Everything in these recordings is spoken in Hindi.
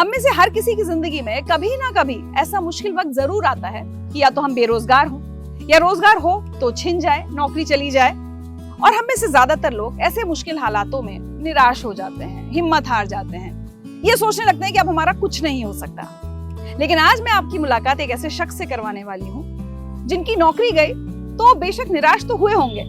हम में से हर किसी की जिंदगी में कभी ना कभी ऐसा मुश्किल वक्त जरूर आता है कि या तो हम बेरोजगार हो या रोजगार हो तो छिन जाए, नौकरी चली जाए। और हम में से ज्यादातर लोग ऐसे मुश्किल हालातों में निराश हो जाते हैं, हिम्मत हार जाते हैं, ये सोचने लगते हैं कि अब हमारा कुछ नहीं हो सकता। लेकिन आज मैं आपकी मुलाकात एक ऐसे शख्स से करवाने वाली हूँ जिनकी नौकरी गई तो बेशक निराश तो हुए होंगे,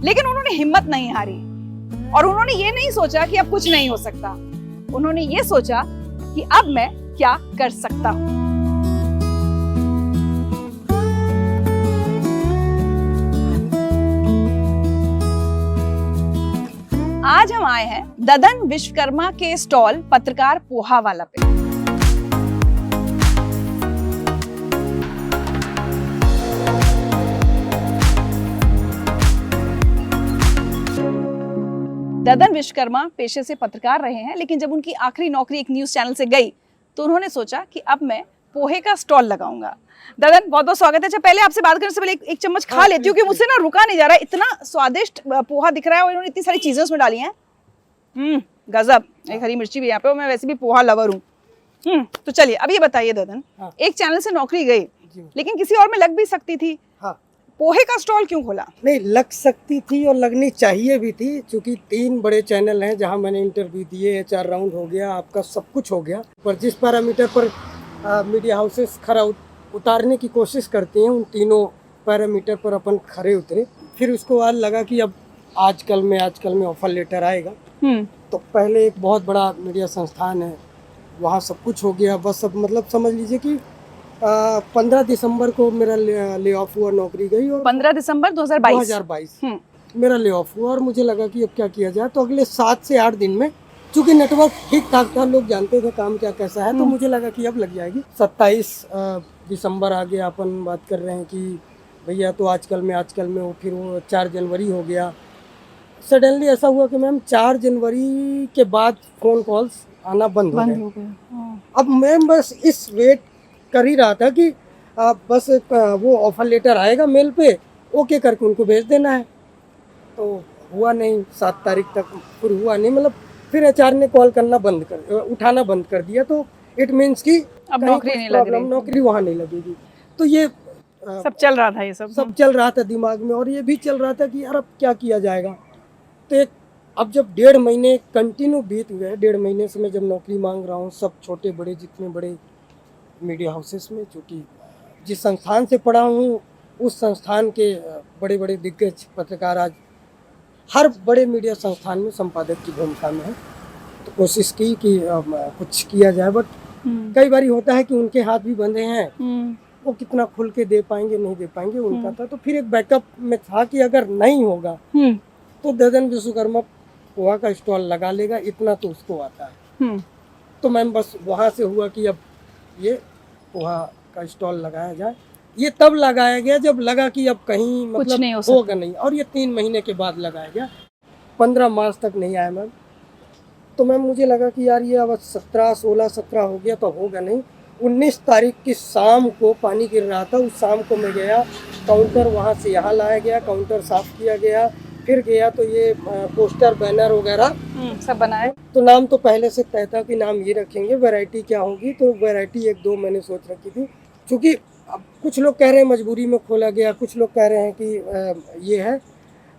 लेकिन उन्होंने हिम्मत नहीं हारी और उन्होंने ये नहीं सोचा कि अब कुछ नहीं हो सकता। उन्होंने ये सोचा कि अब मैं क्या कर सकता हूं। आज हम आए हैं ददन विश्वकर्मा के स्टॉल पत्रकार पोहा वाला पे। ददन विश्वकर्मा पेशे से पत्रकार रहे हैं, लेकिन जब उनकी आखिरी नौकरी एक न्यूज चैनल से गई तो उन्होंने सोचा कि अब मैं पोहे का स्टॉल लगाऊंगा। ददन, बहुत बहुत स्वागत है। अच्छा, पहले आपसे बात करने से पहले एक चम्मच खा लेती हूँ, क्योंकि मुझसे ना रुका नहीं जा रहा है। इतना स्वादिष्ट पोहा दिख रहा है और इन्होंने इतनी सारी चीजें उसमें डाली हैं। गजब। एक हरी मिर्ची भी यहाँ पे, और मैं वैसे भी पोहा लवर हूँ। तो चलिए अब ये बताइए ददन, एक चैनल से नौकरी गई लेकिन किसी और में लग भी सकती थी, पोहे का स्टॉल क्यों खोला? नहीं, लग सकती थी और लगनी चाहिए भी थी, क्योंकि 3 बड़े चैनल हैं जहां मैंने इंटरव्यू दिए, 4 राउंड हो गया, आपका सब कुछ हो गया। पर जिस पैरामीटर पर मीडिया हाउसेस खरा उतारने की कोशिश करती हैं, उन तीनों पैरामीटर पर अपन खरे उतरे। फिर उसको बाद लगा कि अब आजकल में ऑफर लेटर आएगा। तो पहले एक बहुत बड़ा मीडिया संस्थान है, वहाँ सब कुछ हो गया। बस अब मतलब समझ लीजिए कि 15 दिसंबर को मेरा ले ऑफ हुआ, नौकरी गई। और 15 दिसंबर 2022 मेरा ले ऑफ हुआ और मुझे लगा कि अब क्या किया जाए। तो अगले 7 से 8 दिन में, चूंकि नेटवर्क ठीक ठाक था, लोग जानते थे काम क्या कैसा है, तो मुझे लगा कि अब लग जाएगी। 27 दिसंबर आ गया, अपन बात कर रहे हैं कि भैया तो आजकल में वो, फिर वो 4 जनवरी हो गया। सडनली ऐसा हुआ कि मैम 4 जनवरी के बाद फ़ोन कॉल्स आना बंद हो गए। अब मैं बस इस वेट कर ही रहा था कि बस वो ऑफर लेटर आएगा मेल पे, ओके करके उनको भेज देना है। तो हुआ नहीं, 7 तारीख तक फिर हुआ नहीं। मतलब फिर एचआर ने कॉल करना उठाना बंद कर दिया। तो इट मीन्स कि अब नौकरी नहीं लग रही, नौकरी वहाँ नहीं लगेगी। तो ये सब चल रहा था, ये सब चल रहा था दिमाग में, और ये भी चल रहा था कि यार अब क्या किया जाएगा। तो अब जब 1.5 महीने कंटिन्यू बीत गए, 1.5 महीने से मैं जब नौकरी मांग रहा हूँ, सब छोटे बड़े जितने बड़े मीडिया हाउसेस में, चूँकि जिस संस्थान से पढ़ा हूँ उस संस्थान के बड़े बड़े दिग्गज पत्रकार आज हर बड़े मीडिया संस्थान में संपादक की भूमिका में है। तो कोशिश की कि कुछ किया जाए, बट कई बार होता है कि उनके हाथ भी बंधे हैं, वो कितना खुल के दे पाएंगे नहीं दे पाएंगे, उनका था। तो फिर एक बैकअप में था कि अगर नहीं होगा तो ददन विश्वकर्मा पोहा का स्टॉल लगा लेगा, इतना तो उसको आता है। तो मैम बस वहाँ से हुआ कि अब ये पोहा का स्टॉल लगाया जाए। ये तब लगाया गया जब लगा कि अब कहीं मतलब नहीं होगा नहीं, और ये 3 महीने के बाद लगाया गया। 15 मार्च तक नहीं आया मैम। तो मैम मुझे लगा कि यार ये अब 16 हो गया तो होगा नहीं। 19 तारीख की शाम को पानी गिर रहा था, उस शाम को मैं गया, काउंटर वहाँ से यहाँ लाया गया, काउंटर साफ किया गया। फिर गया तो ये पोस्टर बैनर वगैरह सब बनाए। तो नाम तो पहले से तय था कि नाम ये रखेंगे, वैरायटी क्या होगी। तो वैरायटी 1-2 मैंने सोच रखी थी, क्योंकि अब कुछ लोग कह रहे हैं मजबूरी में खोला गया, कुछ लोग कह रहे हैं कि ये है।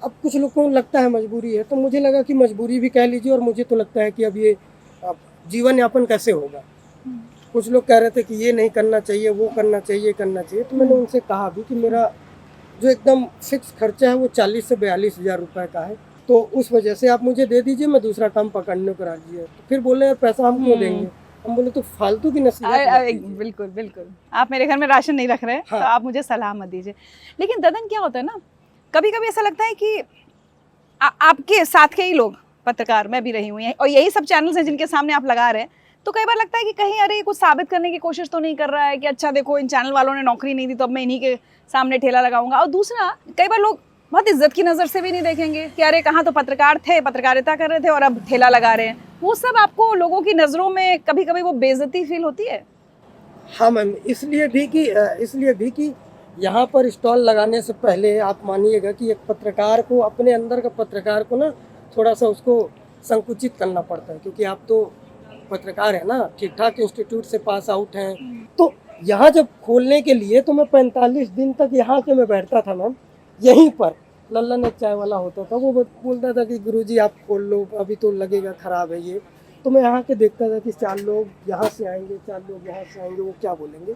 अब कुछ लोगों को लगता है मजबूरी है, तो मुझे लगा कि मजबूरी भी कह लीजिए, और मुझे तो लगता है कि अब ये जीवन यापन कैसे होगा। कुछ लोग कह रहे थे कि ये नहीं करना चाहिए, वो करना चाहिए, करना चाहिए। तो मैंने उनसे कहा भी कि मेरा जो एकदम फिक्स खर्चा है वो 40 से 42 हज़ार रुपये का है, तो उस वजह से आप मुझे दे दीजिए, मैं दूसरा काम पकड़ने को राजी है। तो फिर बोले यार पैसा हम क्यों देंगे? हम बोले तो फालतू की नसीहत। बिल्कुल बिल्कुल, आप मेरे घर में राशन नहीं रख रहे हैं, तो आप मुझे सलाह मत दीजिए। लेकिन ददन क्या होता है ना, कभी कभी ऐसा लगता है कि आपके साथ के ही लोग पत्रकार, मैं भी रही हूँ, और यही सब चैनल्स हैं जिनके सामने आप लगा रहे हैं, तो कई बार लगता है कि कहीं अरे कुछ साबित करने की कोशिश तो नहीं कर रहा है कि अच्छा देखो इन चैनल वालों ने नौकरी नहीं दी तो अब मैं इन्हीं के सामने ठेला लगाऊंगा। और दूसरा, कई बार लोग बहुत इज्जत की नज़र से भी नहीं देखेंगे कि अरे कहाँ तो पत्रकार थे, पत्रकारिता कर रहे थे और अब ठेला लगा रहे हैं। वो सब आपको लोगों की नज़रों में कभी कभी वो बेइज्जती फील होती है? हाँ मैम, इसलिए भी कि यहाँ पर स्टॉल लगाने से पहले आप मानिएगा कि एक पत्रकार को, अपने अंदर का पत्रकार को ना थोड़ा सा उसको संकुचित करना पड़ता है, क्योंकि आप तो पत्रकार है ना, ठीक ठाक इंस्टीट्यूट से पास आउट हैं। तो यहाँ जब खोलने के लिए तो मैं 45 दिन तक यहाँ के मैं बैठता था मैम, यहीं पर लल्लन एक चाय वाला होता था, वो बोलता था कि गुरुजी आप खोल लो, अभी तो लगेगा ख़राब है ये। तो मैं यहाँ के देखता था कि 4 लोग यहाँ से आएंगे, 4 लोग यहाँ से आएंगे, वो क्या बोलेंगे,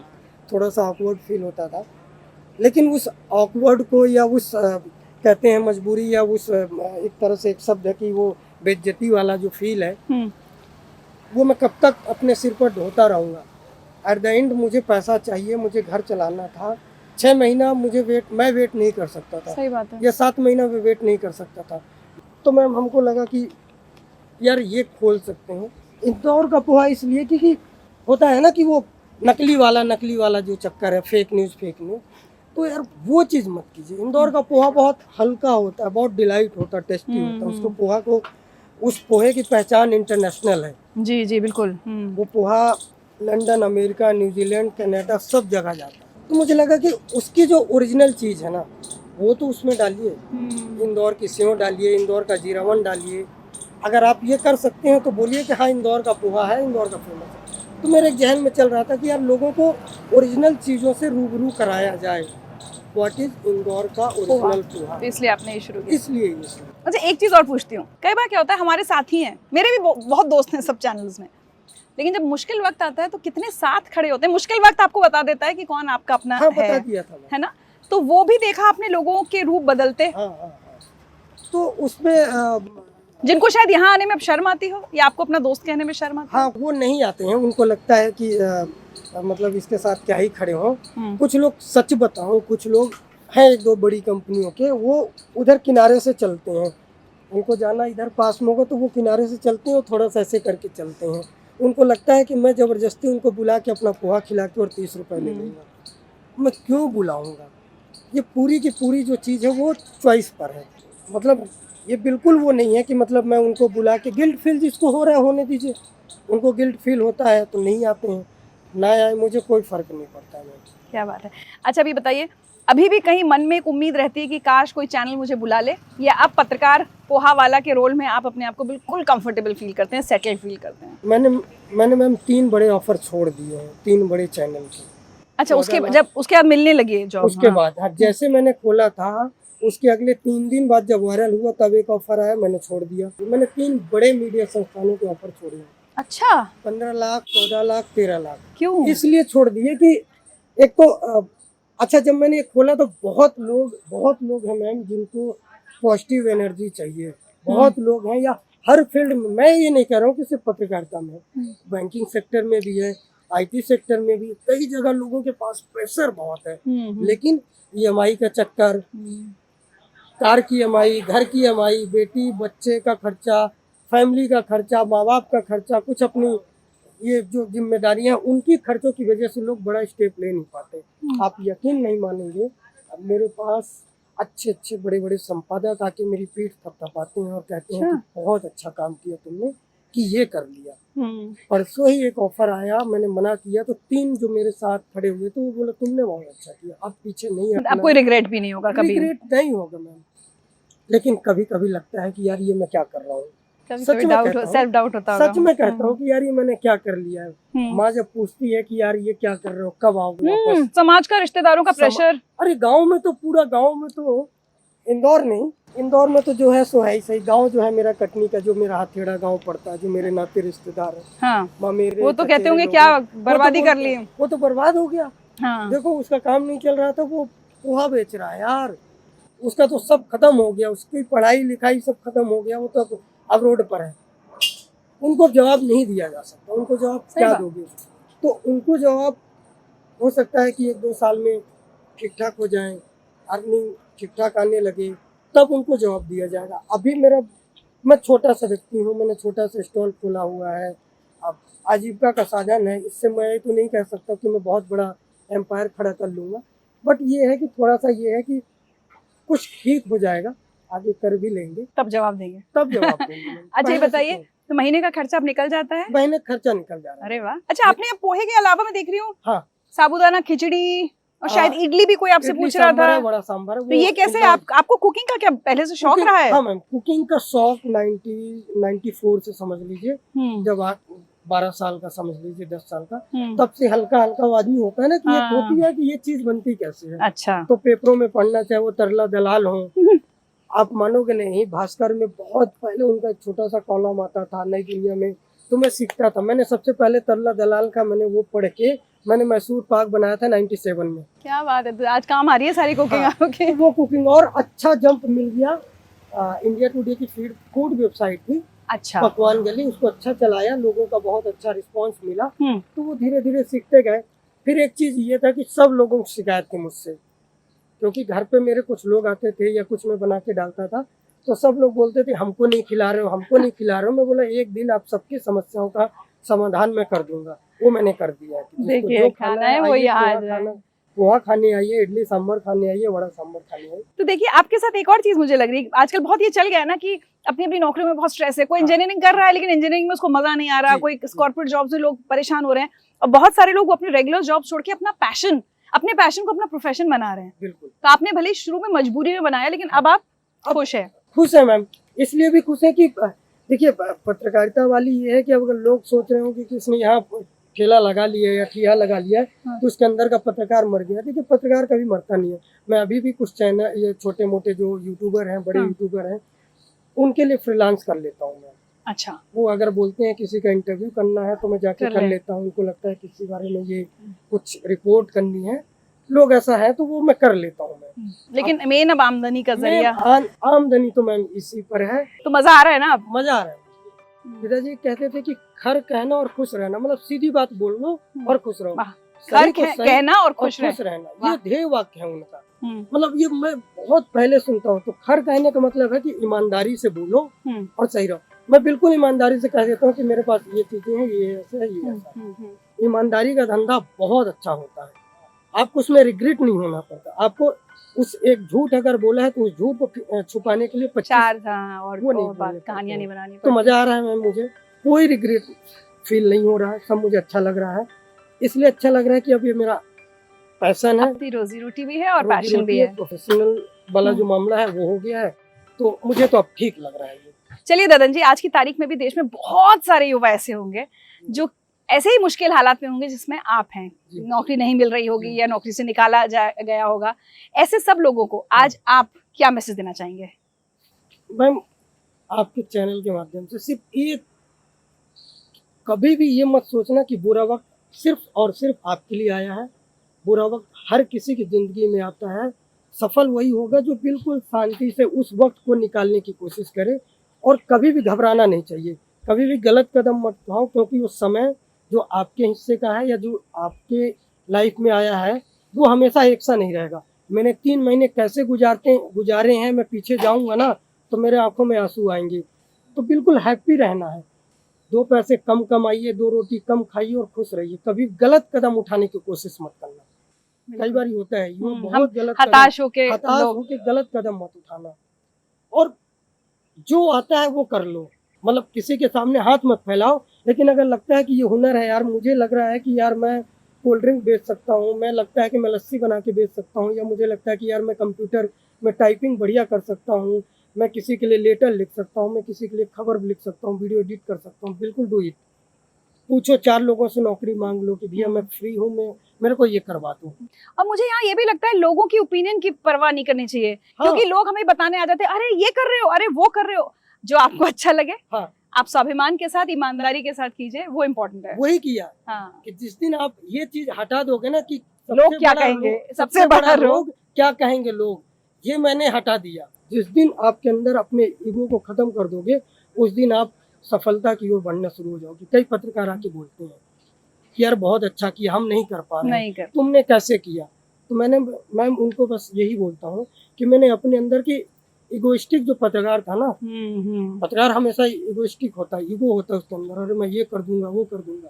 थोड़ा सा ऑकवर्ड फील होता था। लेकिन उस ऑकवर्ड को या उस कहते हैं मजबूरी, या उस एक तरह से एक शब्द है कि वो बेइज्जती वाला जो फील है, वो मैं कब तक अपने सिर पर ढोता रहूँगा। एट द एंड मुझे पैसा चाहिए, मुझे घर चलाना था। 6 महीना मुझे मैं वेट नहीं कर सकता था। सही बात है। या 7 महीना में वेट नहीं कर सकता था। तो मैम हमको लगा कि यार ये खोल सकते हैं इंदौर का पोहा, इसलिए क्योंकि होता है ना कि वो नकली वाला जो चक्कर है, फेक न्यूज़। तो यार वो चीज़ मत कीजिए। इंदौर का पोहा बहुत हल्का होता है, बहुत डिलाइट होता है, टेस्टी होता है। उसको पोहा को, उस पोहे की पहचान इंटरनेशनल है। जी जी बिल्कुल। वो poha London, America, New Zealand, Canada सब जगह जाता है। तो मुझे लगा कि उसकी जो ओरिजिनल चीज़ है ना, वो तो उसमें डालिए। इंदौर की सेव डालिए, इंदौर का जीरावन डालिए। अगर आप ये कर सकते हैं तो बोलिए कि हाँ इंदौर का पोहा है, इंदौर का फेमस है। तो मेरे जहन में चल रहा था कि यार लोगों को ओरिजिनल चीज़ों से रूबरू कराया जाए। व्हाट इज इंदौर का ओरिजिनल पोहा, इसलिए आपने ये शुरू किया। इसलिए ये शुरू। अच्छा एक चीज़ और पूछती हूँ, कई बार क्या होता है, हमारे साथी हैं, मेरे भी बहुत दोस्त हैं सब चैनल्स में, लेकिन जब मुश्किल वक्त आता है तो कितने साथ खड़े होते हैं। मुश्किल वक्त आपको बता देता है कि कौन आपका अपना हाँ, बता दिया था है ना। तो वो भी देखा आपने लोगों के रूप बदलते। हाँ। तो उसमें जिनको शायद यहाँ आने में अब शर्म आती हो, या आपको अपना दोस्त कहने में शर्म आती हाँ, वो नहीं आते हैं। उनको लगता है कि मतलब इसके साथ क्या ही खड़े हों। कुछ लोग, सच बताऊं, कुछ लोग हैं 1-2 बड़ी कंपनियों के, वो उधर किनारे से चलते हैं। उनको जाना इधर पास में होगा तो वो किनारे से चलते हैं और थोड़ा सा ऐसे करके चलते हैं। उनको लगता है कि मैं ज़बरदस्ती उनको बुला के अपना पोहा खिला के और 30 रुपये ले लूँगा। मैं क्यों बुलाऊँगा? ये पूरी की पूरी जो चीज़ है वो चॉइस पर है। मतलब ये बिल्कुल वो नहीं है कि मतलब मैं उनको बुला के, गिल्ट फील जिसको हो रहा है होने दीजिए। उनको गिल्ट फील होता है तो नहीं आते हैं, ना आए, मुझे कोई फ़र्क नहीं पड़ता है। क्या बात है। अच्छा अभी बताइए, अभी भी कहीं मन में एक उम्मीद रहती है कि काश कोई चैनल मुझे बुला ले, या आप पत्रकार पोहा वाला के रोल में आप अपने आप को बिल्कुल कंफर्टेबल फील करते हैं, सेटल्ड फील करते हैं? मैंने मैम 3 बड़े ऑफर छोड़ दिए हैं, 3 बड़े चैनल के। अच्छा उसके बाद मिलने लगी जॉब? उसके बाद हाँ, जैसे मैंने खोला था उसके अगले 3 दिन बाद जब वायरल हुआ तब एक ऑफर आया, मैंने छोड़ दिया। मैंने 3 बड़े मीडिया संस्थानों के ऑफर छोड़े। अच्छा। 15 लाख, 14 लाख, 13 लाख। क्यों? इसलिए छोड़ दिए कि एक तो अच्छा, जब मैंने खोला तो बहुत लोग हैं मैम जिनको पॉजिटिव एनर्जी चाहिए। बहुत लोग हैं, या हर फील्ड में, मैं ये नहीं कह रहा हूँ कि सिर्फ पत्रकारिता में, बैंकिंग सेक्टर में भी है, IT सेक्टर में भी, कई जगह लोगों के पास प्रेशर बहुत है। लेकिन EMI का चक्कर, कार की EMI, घर की EMI, बेटी बच्चे का खर्चा, फैमिली का खर्चा, माँ बाप का खर्चा, कुछ अपनी ये जो जिम्मेदारियां, उनकी खर्चों की वजह से लोग बड़ा स्टेप ले नहीं पाते। आप यकीन नहीं मानेंगे, अब मेरे पास अच्छे बड़े संपादक आके मेरी पीठ थपथपाते हैं और कहते हैं कि बहुत अच्छा काम किया तुमने कि ये कर लिया। परसों ही एक ऑफर आया, मैंने मना किया तो 3 जो मेरे साथ खड़े हुए तो वो बोला तुमने बहुत अच्छा किया, अब पीछे नहीं हटना। अब कोई रिग्रेट भी नहीं होगा कभी? रिग्रेट नहीं होगा मैम, लेकिन कभी कभी लगता है कि यार ये मैं क्या कर रहा हूँ। सेल्फ डाउट होता होगा। सच में कहता हूँ कि यार ये मैंने क्या कर लिया है। माँ जब पूछती है कि यार ये क्या कर रहे हो, कब आओगे वापस? समाज का, रिश्तेदारों का प्रेशर। अरे गांव में तो, पूरा गांव में तो, इंदौर में तो जो है सो है ही सही। गांव जो है मेरा कटनी का, जो मेरा हथेड़ा गांव पड़ता है, जो मेरे नाते रिश्तेदार है, हाँ, मेरे वो तो कहते होंगे क्या बर्बादी कर ली। वो तो बर्बाद हो गया। हाँ। देखो उसका काम नहीं चल रहा था, वो पोहा बेच रहा है यार, उसका तो सब खत्म हो गया, उसकी पढ़ाई लिखाई सब खत्म हो गया, वो तो अब रोड पर है। उनको जवाब नहीं दिया जा सकता, उनको जवाब क्या दोगे? तो उनको जवाब हो सकता है कि 1-2 साल में ठीक ठाक हो जाए, अर्निंग ठीक ठाक आने लगे, तब उनको जवाब दिया जाएगा। अभी मैं छोटा सा व्यक्ति हूँ, मैंने छोटा सा स्टॉल खोला हुआ है, अब आजीविका का साधन है, इससे मैं तो नहीं कह सकता कि मैं बहुत बड़ा एम्पायर खड़ा कर लूँगा, बट ये है कि थोड़ा सा ये है कि कुछ ठीक हो जाएगा, आगे कर भी लेंगे, तब जवाब देंगे। अच्छा ये बताइए, तो महीने का खर्चा अब निकल जाता है? महीने का खर्चा निकल जा रहा है। अरे वाह। अच्छा आपने अब पोहे के अलावा मैं देख रही हूँ हाँ, साबूदाना खिचड़ी और शायद इडली भी कोई आपसे पूछ रहा था। बड़ा सांभर। तो ये कैसे, आपको कुकिंग का क्या पहले से शौक रहा है? हाँ मैम, कुकिंग का शौक 94 से समझ लीजिए, 12 साल का समझ लीजिए, 10 साल का, तब से हल्का हल्का वो आदमी होता है ना कि एक होती है कि ये चीज बनती कैसे है। अच्छा। तो पेपरों में पढ़ना, चाहे वो तरला दलाल हो, आप मानोगे नहीं, भास्कर में बहुत पहले उनका एक छोटा सा कॉलम आता था नई दुनिया में, तो मैं सीखता था। मैंने सबसे पहले तरला दलाल का मैंने वो पढ़ के मैंने मैसूर पाक बनाया था 97 में। क्या बात है, तो आज काम आ रही है सारी कुकिंग हाँ, आपके। तो वो कुकिंग और अच्छा जंप मिल गया। इंडिया टुडे की फूड वेबसाइट थी, अच्छा। पकवान गली, उसको अच्छा चलाया, लोगों का बहुत अच्छा रिस्पांस मिला, हम्म। तो वो धीरे धीरे सीखते गए। फिर एक चीज ये था कि सब लोगों की शिकायत थी मुझसे, क्योंकि घर पे मेरे कुछ लोग आते थे या कुछ मैं बना के डालता था, तो सब लोग बोलते थे हमको नहीं खिला रहे हो, हमको नहीं खिला रहे हो। मैं बोला एक दिन आप सबकी समस्याओं का समाधान मैं कर दूंगा। वो मैंने कर दिया है कि जिसको देखिए, जो खाना है वो आइए, यहाँ आ पोहा जाए। खाना, पोहा खाने आइए, इडली सांभर खाने आइए, वड़ा सांभर खाने आइए। तो देखिए, आपके साथ एक और चीज मुझे लग रही है, आजकल बहुत ये चल गया है ना कि अपनी अपनी नौकरियों में बहुत स्ट्रेस है। कोई हाँ। इंजीनियरिंग कर रहा है लेकिन इंजीनियरिंग में उसको मजा नहीं आ रहा, जी, कोई जी। कॉर्पोरेट जॉब से लोग परेशान हो रहे हैं, और बहुत सारे लोग अपने रेगुलर जॉब छोड़ के अपने पैशन को अपना प्रोफेशन बना रहे हैं। बिल्कुल। तो आपने भले ही शुरू में मजबूरी में बनाया, लेकिन अब आप खुश है। खुश है मैम, इसलिए भी खुश है कि देखिए पत्रकारिता वाली ये है कि अब अगर लोग सोच रहे हो कि किसने यहाँ ठेला लगा लिया या ठिया लगा लिया है, हाँ। तो उसके अंदर का पत्रकार मर गया। देखिए पत्रकार कभी मरता नहीं है। मैं अभी भी कुछ चैनल, ये छोटे मोटे जो यूट्यूबर हैं, बड़े हाँ। यूट्यूबर हैं, उनके लिए फ्रीलांस कर लेता हूँ मैं। अच्छा। वो अगर बोलते हैं किसी का इंटरव्यू करना है तो मैं जाके कर कर ले। लेता हूँ। उनको लगता है किसी बारे में ये कुछ रिपोर्ट करनी है, लोग ऐसा है तो वो मैं कर लेता हूँ। मैं लेकिन मेन अब आमदनी का जरिया, आमदनी तो मैम इसी पर है। तो मजा आ रहा है ना अब? मजा आ रहा है। पिताजी कहते थे कि खर कहना और खुश रहना, मतलब सीधी बात बोल लो और खुश रहो। वाह। सही खर को सही कहना और और खुश खुश रहना, वाह। ये ध्येय वाक्य है उनका। मतलब ये मैं बहुत पहले सुनता हूँ। तो खर कहने का मतलब है कि ईमानदारी से बोलो और सही रहो। मैं बिल्कुल ईमानदारी से कह देता हूँ कि मेरे पास ये चीजें हैं, ये ऐसा है, ये ऐसा है। ईमानदारी का धंधा बहुत अच्छा होता है, आपको उसमें रिग्रेट नहीं होना पड़ता। आपको उस एक झूठ अगर बोला है तो उस झूठ को छुपाने के लिए 25 और वो नहीं कहानियां नहीं बनानी। तो मजा आ रहा है मैम, मुझे कोई रिग्रेट फील नहीं हो रहा है, सब मुझे अच्छा लग रहा है। इसलिए अच्छा लग रहा है कि अब ये मेरा पैशन है, अपनी रोजी रोटी भी है और पैशन भी है। प्रोफेशनल वाला जो मामला है वो हो गया है, तो मुझे तो अब ठीक लग रहा है ये। चलिए ददन जी, आज की तारीख में भी देश में बहुत सारे युवा ऐसे होंगे जो ऐसे ही मुश्किल हालात में होंगे जिसमें आप हैं, नौकरी नहीं मिल रही होगी या नौकरी से निकाला गया होगा। ऐसे सब लोगों को आज आप क्या मैसेज देना चाहेंगे? मैम आपके चैनल के माध्यम से सिर्फ एक, कभी भी ये मत सोचना कि बुरा वक्त सिर्फ और सिर्फ आपके लिए आया है। बुरा वक्त हर किसी की जिंदगी में आता है। सफल वही होगा जो बिल्कुल शांति से उस वक्त को निकालने की कोशिश करे, और कभी भी घबराना नहीं चाहिए, कभी भी गलत कदम मत उठाओ, क्योंकि वो समय जो आपके हिस्से का है या जो आपके लाइफ में आया है वो हमेशा एक सा नहीं रहेगा। मैंने 3 महीने कैसे गुजारे हैं, मैं पीछे जाऊंगा ना तो मेरे आंखों में आंसू आएंगे। तो बिल्कुल हैप्पी रहना है, 2 पैसे कम कमाइए, 2 रोटी कम खाइए और खुश रहिए। कभी गलत कदम उठाने की कोशिश मत करना। कई बार होता है ये बहुत गलत, हताश होके गलत कदम मत उठाना, और जो आता है वो कर लो। मतलब किसी के सामने हाथ मत फैलाओ, लेकिन अगर लगता है कि ये हुनर है यार, मुझे लग रहा है कि यार मैं कोल्ड ड्रिंक बेच सकता हूँ, मैं लगता है कि मैं लस्सी बना के बेच सकता हूँ, या मुझे लगता है कि यार मैं कंप्यूटर में टाइपिंग बढ़िया कर सकता हूँ, मैं किसी के लिए लेटर लिख सकता हूँ, मैं किसी के लिए खबर लिख सकता हूँ, वीडियो एडिट कर सकता हूँ, बिल्कुल डू इट। पूछो 4 लोगों से नौकरी मांग लो कि भैया मैं फ्री हूँ, मैं मेरे को ये करवा दो। और मुझे यहाँ ये भी लगता है लोगों की ओपिनियन की परवाह नहीं करनी चाहिए। हाँ। क्योंकि लोग हमें बताने आ जाते हैं, अरे ये कर रहे हो, अरे वो कर रहे हो। जो आपको अच्छा लगे, हाँ, आप स्वाभिमान के साथ, ईमानदारी के साथ कीजिए, वो इम्पोर्टेंट है। वही किया। हाँ। कि जिस दिन आप ये चीज हटा दोगे ना कि लोग क्या कहेंगे, सबसे बड़ा रोग क्या कहेंगे लोग, ये मैंने हटा दिया। जिस दिन आपके अंदर अपने ईगो को खत्म कर दोगे, उस दिन आप सफलता की ओर बढ़ना शुरू हो जाओगे। कई पत्रकार आके बोलते हैं कि यार बहुत अच्छा किया, हम नहीं कर पा रहे, तुमने कैसे किया? तो मैं उनको बस यही बोलता हूँ कि मैंने अपने अंदर की इगोइस्टिक जो पत्रकार था ना, पत्रकार हमेशा इगोइस्टिक होता है, ईगो होता है उसके अंदर, अरे मैं ये कर दूंगा, वो कर दूंगा।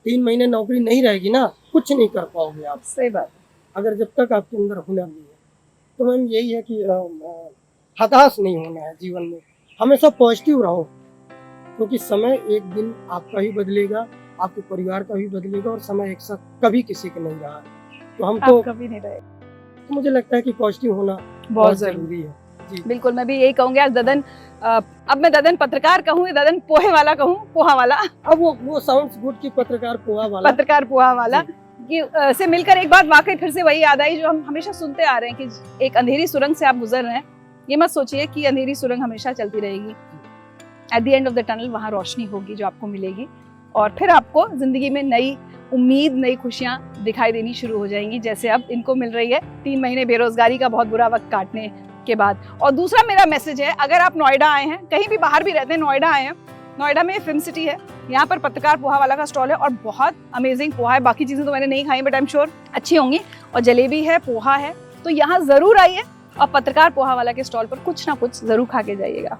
3 महीने नौकरी नहीं रहेगी ना, कुछ नहीं कर पाओगे आप। सही बात। अगर जब तक आपके अंदर हुनर नहीं है, तो मैम यही है कि हताश नहीं होना है जीवन में, हमेशा पॉजिटिव रहो, क्योंकि समय एक दिन आपका ही बदलेगा, आपके परिवार का भी बदलेगा, और समय एक साथ कभी किसी का नहीं रहा। तो हम तो कभी नहीं रहे। तो मुझे लगता है कि पॉजिटिव होना बहुत जरूरी है। जी। बिल्कुल, मैं भी यही कहूंगी आज ददन, अब मैं ददन पत्रकार कहूँ या ददन पोहे वाला कहूँ, पोहा वाला, अब वो साउंड्स गुड की पत्रकार पोहा वाला। पत्रकार पोहा वाला कि से मिलकर एक बात वाकई फिर से वही याद आई जो हम हमेशा सुनते आ रहे हैं कि एक अंधेरी सुरंग से आप गुजर रहे हैं। ये मत सोचिए कि अंधेरी सुरंग हमेशा चलती रहेगी। At the end of the tunnel वहाँ रोशनी होगी जो आपको मिलेगी, और फिर आपको जिंदगी में नई उम्मीद, नई खुशियाँ दिखाई देनी शुरू हो जाएंगी, जैसे अब इनको मिल रही है 3 महीने बेरोजगारी का बहुत बुरा वक्त काटने के बाद। और दूसरा मेरा मैसेज है, अगर आप नोएडा आए हैं, कहीं भी बाहर भी रहते हैं, नोएडा आए हैं, नोएडा में फिल्म सिटी है, यहाँ पर पत्रकार पोहा वाला का स्टॉल है और बहुत अमेजिंग पोहा है। बाकी चीज़ें तो मैंने नहीं खाई बट आई एम श्योर अच्छी होंगी, और जलेबी है, पोहा है, तो यहाँ ज़रूर आइए और पत्रकार पोहा वाला के स्टॉल पर कुछ ना कुछ ज़रूर खा के जाइएगा।